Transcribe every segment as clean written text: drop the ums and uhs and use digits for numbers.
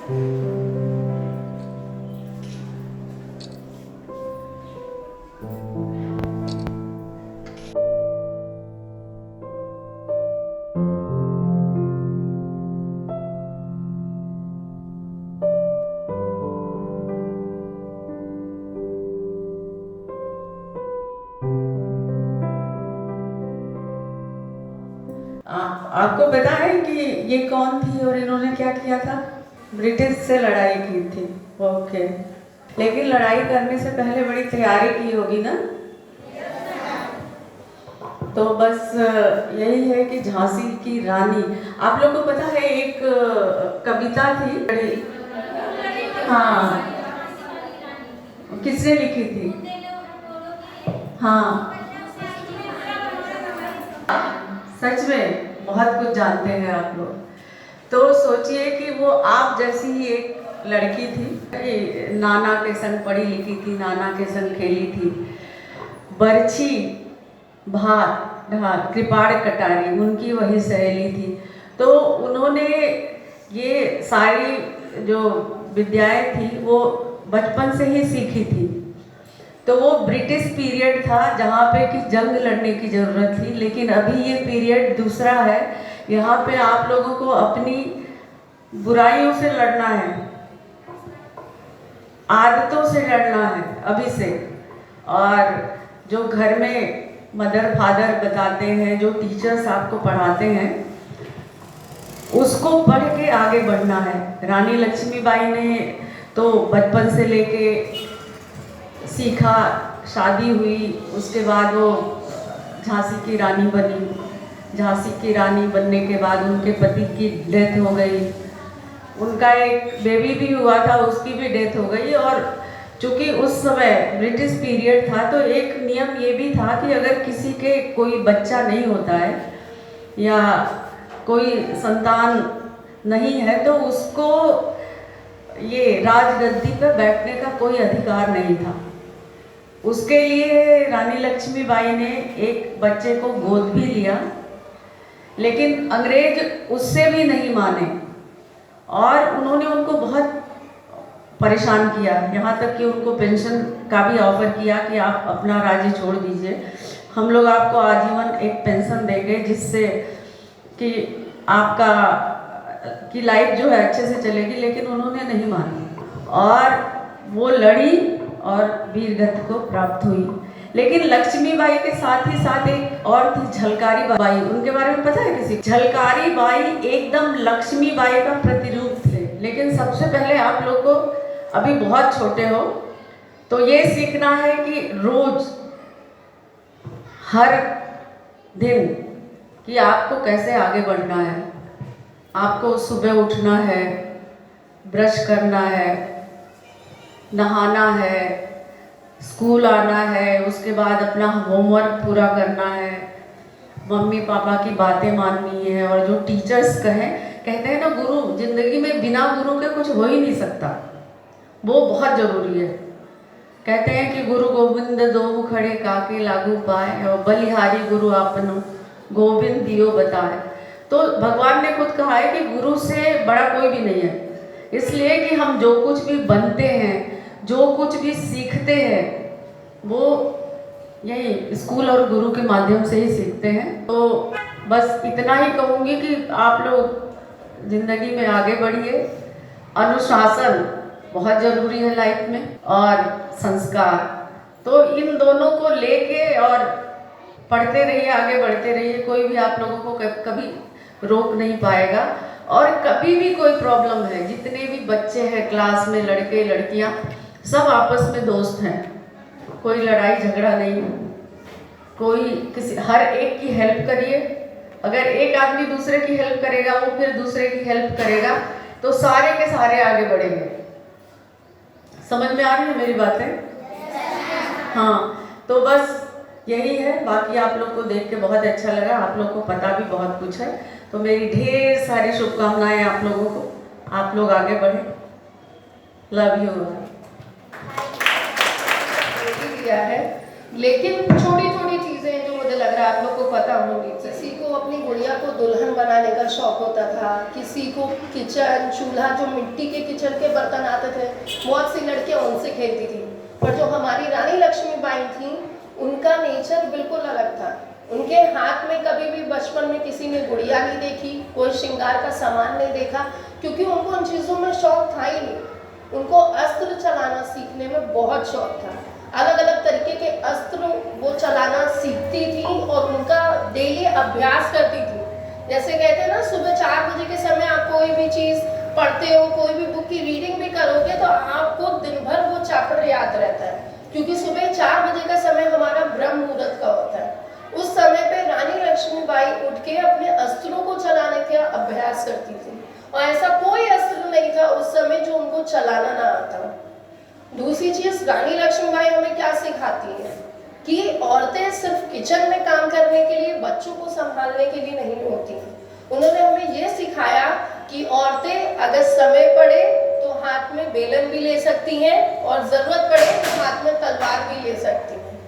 आपको पता है कि ये कौन थी और इन्होंने क्या किया था? ब्रिटिश से लड़ाई की थी। ओके, लेकिन लड़ाई करने से पहले बड़ी तैयारी की होगी ना? तो बस यही है कि झांसी की रानी, आप लोग को पता है एक कविता थी, हाँ, किसने लिखी थी? हाँ, सच में बहुत कुछ जानते हैं आप लोग। तो सोचिए कि वो आप जैसी ही एक लड़की थी, नाना के संग पढ़ी लिखी थी, नाना के संग खेली थी, बरछी भात ढाल कृपाण कटारी उनकी वही सहेली थी। तो उन्होंने ये सारी जो विद्याएं थी वो बचपन से ही सीखी थी। तो वो ब्रिटिश पीरियड था जहाँ पे कि जंग लड़ने की ज़रूरत थी, लेकिन अभी ये पीरियड दूसरा है। यहाँ पे आप लोगों को अपनी बुराइयों से लड़ना है, आदतों से लड़ना है अभी से। और जो घर में मदर फादर बताते हैं, जो टीचर्स आपको पढ़ाते हैं, उसको पढ़ के आगे बढ़ना है। रानी लक्ष्मीबाई ने तो बचपन से लेके सीखा, शादी हुई, उसके बाद वो झांसी की रानी बनी। झांसी की रानी बनने के बाद उनके पति की डेथ हो गई, उनका एक बेबी भी हुआ था, उसकी भी डेथ हो गई। और चूँकि उस समय ब्रिटिश पीरियड था तो एक नियम ये भी था कि अगर किसी के कोई बच्चा नहीं होता है या कोई संतान नहीं है तो उसको ये राजगद्दी पर बैठने का कोई अधिकार नहीं था। उसके लिए रानी लक्ष्मीबाई ने एक बच्चे को गोद भी लिया, लेकिन अंग्रेज उससे भी नहीं माने और उन्होंने उनको बहुत परेशान किया, यहाँ तक कि उनको पेंशन का भी ऑफर किया कि आप अपना राज्य छोड़ दीजिए, हम लोग आपको आजीवन एक पेंशन देंगे जिससे कि आपका की लाइफ जो है अच्छे से चलेगी। लेकिन उन्होंने नहीं मानी और वो लड़ी और वीरगति को प्राप्त हुई। लेकिन लक्ष्मीबाई के साथ ही साथ एक और थी, झलकारी बाई। उनके बारे में पता है किसी? झलकारी बाई एकदम लक्ष्मीबाई का प्रतिरूप थे। लेकिन सबसे पहले आप लोग को, अभी बहुत छोटे हो तो ये सीखना है कि रोज हर दिन कि आपको कैसे आगे बढ़ना है। आपको सुबह उठना है, ब्रश करना है, नहाना है, स्कूल आना है, उसके बाद अपना होमवर्क पूरा करना है, मम्मी पापा की बातें माननी है। और जो टीचर्स कहते हैं ना, गुरु, जिंदगी में बिना गुरु के कुछ हो ही नहीं सकता, वो बहुत ज़रूरी है। कहते हैं कि गुरु गोविंद दो खड़े काके लागू पाए, और बलिहारी गुरु आपनो गोविंद दियो बताए। तो भगवान ने खुद कहा है कि गुरु से बड़ा कोई भी नहीं है। इसलिए कि हम जो कुछ भी बनते हैं, जो कुछ भी सीखते हैं, वो यही स्कूल और गुरु के माध्यम से ही सीखते हैं। तो बस इतना ही कहूँगी कि आप लोग जिंदगी में आगे बढ़िए। अनुशासन बहुत ज़रूरी है लाइफ में, और संस्कार। तो इन दोनों को लेके और पढ़ते रहिए, आगे बढ़ते रहिए। कोई भी आप लोगों को कभी रोक नहीं पाएगा। और कभी भी कोई प्रॉब्लम है, जितने भी बच्चे हैं क्लास में, लड़के लड़कियां, सब आपस में दोस्त हैं, कोई लड़ाई झगड़ा नहीं, कोई किसी, हर एक की हेल्प करिए। अगर एक आदमी दूसरे की हेल्प करेगा, वो फिर दूसरे की हेल्प करेगा, तो सारे के सारे आगे बढ़ेंगे। समझ में आ रही है मेरी बातें? हाँ, तो बस यही है। बाकी आप लोग को देख के बहुत अच्छा लगा, आप लोग को पता भी बहुत कुछ है। तो मेरी ढेर सारी शुभकामनाएं आप लोगों को, आप लोग आगे बढ़े। Love you. किया है लेकिन छोटी छोटी चीज़ें जो मुझे लग रहा है आप लोग को पता होंगी, किसी को अपनी गुड़िया को दुल्हन बनाने का शौक होता था, किसी को किचन चूल्हा जो मिट्टी के किचन के बर्तन आते थे, बहुत सी लड़कियां उनसे खेलती थी। पर जो हमारी रानी लक्ष्मीबाई थी उनका नेचर बिल्कुल अलग था। उनके हाथ में कभी भी बचपन में किसी ने गुड़िया नहीं देखी, कोई श्रृंगार का सामान नहीं देखा, क्योंकि उनको उन चीज़ों में शौक था ही नहीं। उनको अस्त्र चलाना सीखने में बहुत शौक था। अलग अलग तरीके के अस्त्र वो चलाना सीखती थी और उनका डेली अभ्यास करती थी। जैसे कहते हैं ना, सुबह 4 बजे के समय आप कोई भी चीज़ पढ़ते हो, कोई भी बुक की रीडिंग भी करोगे तो आपको दिन भर वो चैप्टर याद रहता है, क्योंकि सुबह 4 बजे का समय हमारा ब्रह्म मुहूर्त का होता है। उस समय पे रानी लक्ष्मीबाई उठ के अपने अस्त्रों को चलाने का अभ्यास करती थी, और ऐसा कोई अस्त्र नहीं था उस समय जो उनको चलाना ना आता। दूसरी चीज, रानी लक्ष्मीबाई हमें क्या सिखाती है कि औरतें सिर्फ किचन में काम करने के लिए, बच्चों को संभालने के लिए नहीं होती हैं। उन्होंने हमें ये सिखाया कि औरतें अगर समय पड़े तो हाथ में बेलन भी ले सकती हैं और जरूरत पड़े तो हाथ में तलवार भी ले सकती हैं।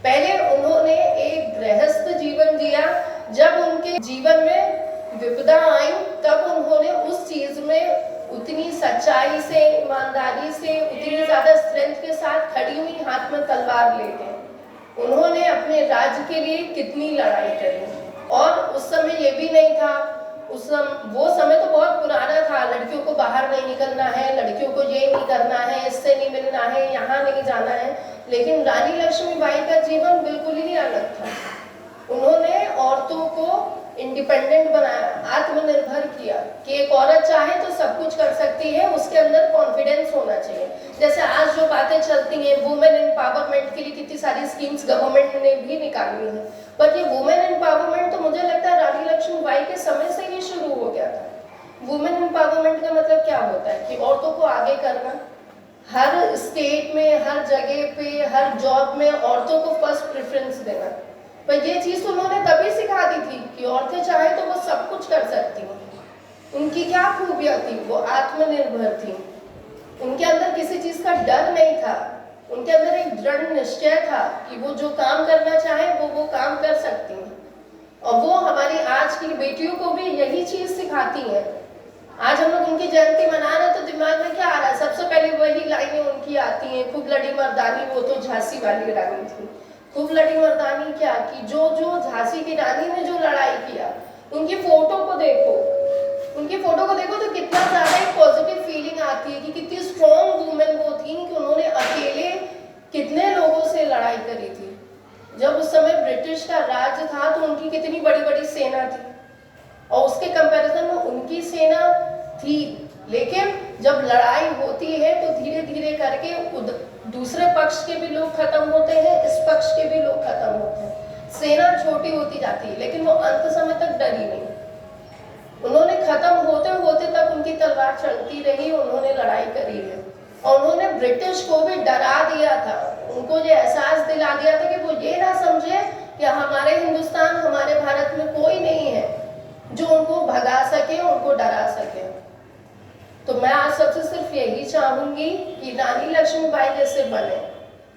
पहले उन्होंने एक गृहस्थ जीवन जिया, जब उनके जीवन में विपदा आई तब उन्होंने उस चीज में उतनी सच्चाई से, ईमानदारी से, उतनी ज्यादा स्ट्रेंथ के साथ खड़ी हुई, हाथ में तलवार लेके उन्होंने अपने राज्य के लिए कितनी लड़ाई करी। और उस समय ये भी नहीं था, वो समय तो बहुत पुराना था, लड़कियों को बाहर नहीं निकलना है, लड़कियों को ये नहीं करना है, इससे नहीं मिलना है, यहाँ नहीं जाना है। लेकिन रानी लक्ष्मीबाई का जीवन बिल्कुल ही अलग था। उन्होंने औरतों को इंडिपेंडेंट बनाया, आत्मनिर्भर किया कि एक औरत चाहे तो सब कुछ कर सकती है, उसके अंदर कॉन्फिडेंस होना चाहिए। जैसे आज जो बातें चलती हैं वुमेन एम्पावरमेंट के लिए, कितनी सारी स्कीम्स गवर्नमेंट ने भी निकाली हैं, पर ये वुमेन एम्पावरमेंट तो मुझे लगता है रानी लक्ष्मीबाई के समय से ही शुरू हो गया था। वुमेन एम्पावरमेंट का मतलब क्या होता है कि औरतों को आगे करना, हर स्टेट में, हर जगह पे, हर जॉब में औरतों को फर्स्ट प्रेफरेंस देना। पर ये चीज़ तो उन्होंने तभी सिखा दी थी कि औरतें चाहे तो वो सब कुछ कर सकती हैं। उनकी क्या खूबियाँ थी, वो आत्मनिर्भर थी, उनके अंदर किसी चीज़ का डर नहीं था, उनके अंदर एक दृढ़ निश्चय था कि वो जो काम करना चाहे वो काम कर सकती हैं। और वो हमारी आज की बेटियों को भी यही चीज़ सिखाती हैं। आज हम लोग उनकी जयंती मना रहे हैं तो दिमाग में क्या आ रहा है, सबसे पहले वही लाइनें उनकी आती हैं, खूब लड़ी मर्दानी, वो तो झांसी वाली रानी थी। खूब लड़ी मर्दानी क्या कि जो झांसी की रानी ने जो लड़ाई किया, उनकी फोटो को देखो, उनकी फोटो को देखो तो कितना ज़्यादा एक पॉजिटिव फीलिंग आती है कि कितनी स्ट्रॉन्ग वुमेन वो थी कि उन्होंने अकेले कितने लोगों से लड़ाई करी थी। जब उस समय ब्रिटिश का राज था तो उनकी कितनी बड़ी बड़ी सेना थी, और उसके कंपैरिजन में उनकी सेना थी। लेकिन जब लड़ाई होती है तो धीरे धीरे करके दूसरे पक्ष के भी लोग खत्म होते हैं, इस पक्ष के भी लोग खत्म होते हैं, सेना छोटी होती जाती है, लेकिन वो अंत समय तक डरी नहीं। उन्होंने खत्म होते होते तक उनकी तलवार चलती रही, उन्होंने लड़ाई करी है, और उन्होंने ब्रिटिश को भी डरा दिया था, उनको ये एहसास दिला दिया था कि वो ये ना समझे कि हमारे हिंदुस्तान, हमारे भारत में कोई नहीं है जो उनको भगा सके, उनको डरा सके। तो मैं आज सबसे सिर्फ यही चाहूंगी कि रानी लक्ष्मीबाई जैसे बने,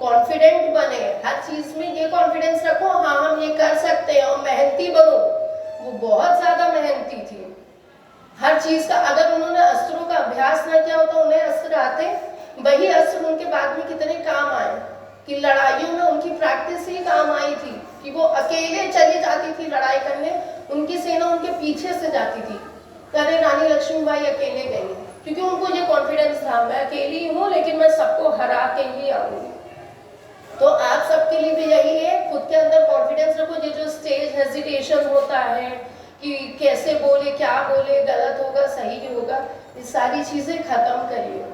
कॉन्फिडेंट बने, हर चीज में ये कॉन्फिडेंस रखो, हाँ हम ये कर सकते हैं, और मेहनती बनो। वो बहुत ज्यादा मेहनती थी हर चीज का। अगर उन्होंने अस्त्रों का अभ्यास न किया होता, उन्हें अस्त्र आते, वही अस्त्र उनके बाद में कितने काम आए, कि लड़ाइयों में उनकी प्रैक्टिस ही काम आई थी, कि वो अकेले चली जाती थी लड़ाई करने, उनकी सेना उनके पीछे से जाती थी। अरे रानी लक्ष्मीबाई अकेले गई, क्योंकि उनको ये कॉन्फिडेंस था, मैं अकेली हूँ लेकिन मैं सबको हरा के ही आऊंगी। तो आप सबके लिए भी यही है, खुद के अंदर कॉन्फिडेंस रखो। ये जो स्टेज हेजिटेशन होता है कि कैसे बोले, क्या बोले, गलत होगा, सही होगा, ये सारी चीज़ें खत्म करिए।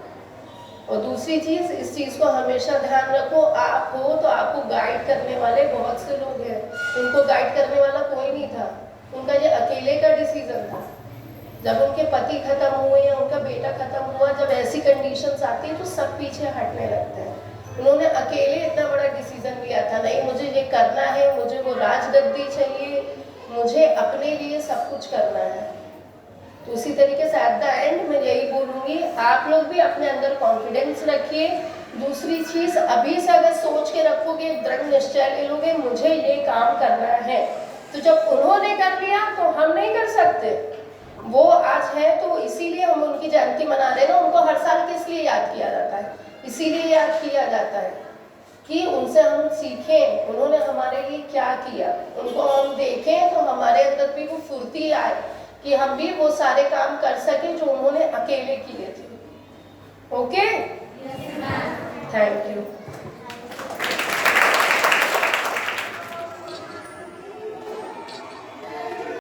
और दूसरी चीज़, इस चीज़ को हमेशा ध्यान रखो, आप हो तो आपको गाइड करने वाले बहुत से लोग हैं, उनको गाइड करने वाला कोई नहीं था, उनका ये अकेले का डिसीजन था। जब उनके पति खत्म हुए या उनका बेटा खत्म हुआ, जब ऐसी कंडीशंस आती हैं तो सब पीछे हटने लगते हैं। उन्होंने अकेले इतना बड़ा डिसीजन लिया था, नहीं मुझे ये करना है, मुझे वो राजगद्दी चाहिए, मुझे अपने लिए सब कुछ करना है। तो उसी तरीके से एट द एंड मैं यही बोलूँगी, आप लोग भी अपने अंदर कॉन्फिडेंस रखिए, दूसरी चीज, अभी से अगर सोच के रखोगे, दृढ़ निश्चय ले लोगे मुझे ये काम करना है, तो जब उन्होंने कर लिया तो हम नहीं कर सकते। वो आज है तो इसीलिए हम उनकी जयंती मना रहे हैं ना। उनको हर साल किस लिए याद किया जाता है? इसीलिए याद किया जाता है कि उनसे हम सीखें, उन्होंने हमारे लिए क्या किया, उनको हम देखें तो हमारे अंदर भी वो फुर्ती आए कि हम भी वो सारे काम कर सकें जो उन्होंने अकेले किए थे। Okay, thank you.